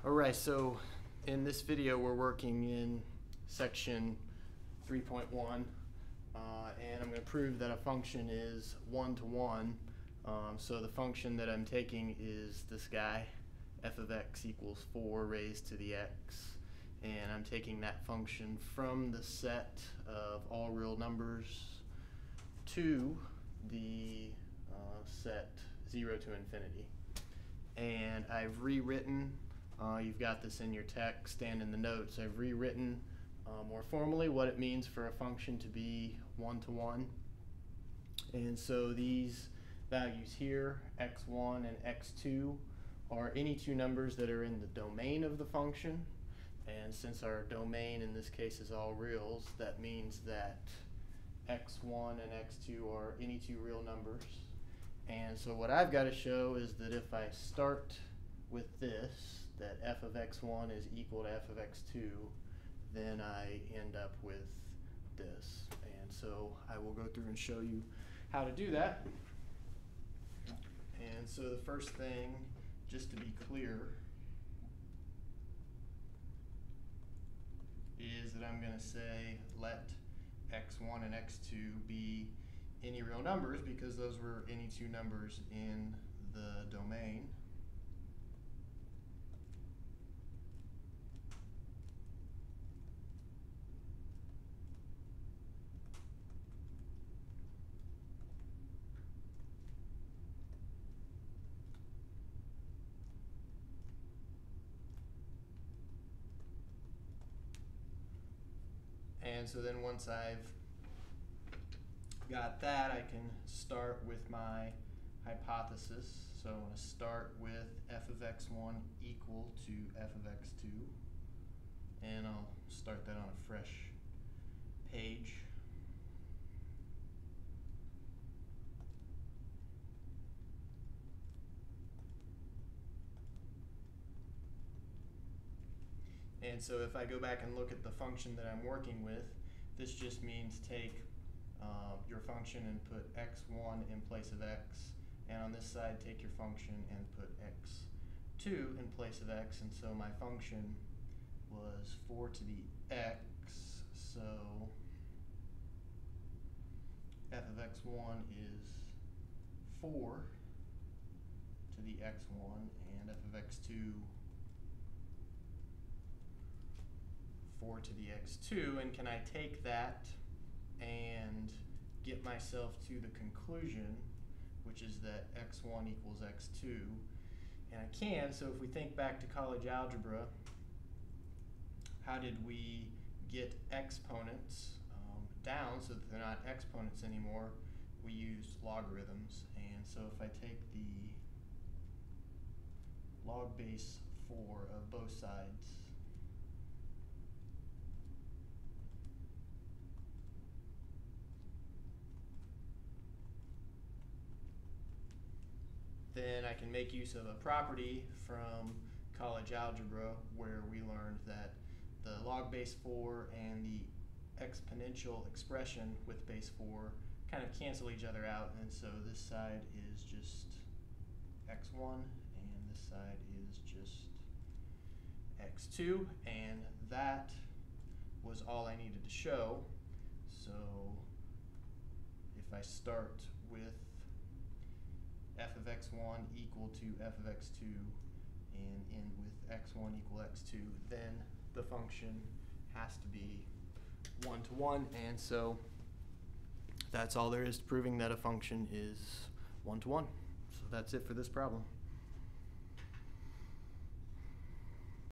Alright, so in this video we're working in section 3.1 and I'm going to prove that a function is one-to-one. So the function that I'm taking is this guy, f of x equals 4 raised to the x, and I'm taking that function from the set of all real numbers to the set 0 to infinity. And I've rewritten, you've got this in your text and in the notes, I've rewritten more formally what it means for a function to be one-to-one. And so these values here, x1 and x2, are any two numbers that are in the domain of the function. And since our domain in this case is all reals, that means that x1 and x2 are any two real numbers. And so what I've got to show is that if I start with this, that f of x1 is equal to f of x2, then I end up with this. And so I will go through and show you how to do that. And so the first thing, just to be clear, is that I'm going to say let x1 and x2 be any real numbers, because those were any two numbers in the domain. And so then once I've got that, I can start with my hypothesis. So I want to start with f of x1 equal to f of x2. And I'll start that on a fresh page. And so if I go back and look at the function that I'm working with, this just means take your function and put x1 in place of x, and on this side take your function and put x2 in place of x. And so my function was 4 to the x, so f of x1 is 4 to the x1, and f of x2 4 to the x2. And can I take that and get myself to the conclusion, which is that x1 equals x2? And I can. So if we think back to college algebra, how did we get exponents down so that they're not exponents anymore? We used logarithms. And so if I take the log base 4 of both sides, then I can make use of a property from college algebra where we learned that the log base 4 and the exponential expression with base 4 kind of cancel each other out, and so this side is just x1 and this side is just x2, and that was all I needed to show. So if I start with f of x1 equal to f of x2 and end with x1 equal x2, then the function has to be one-to-one. And so that's all there is to proving that a function is one-to-one. So that's it for this problem.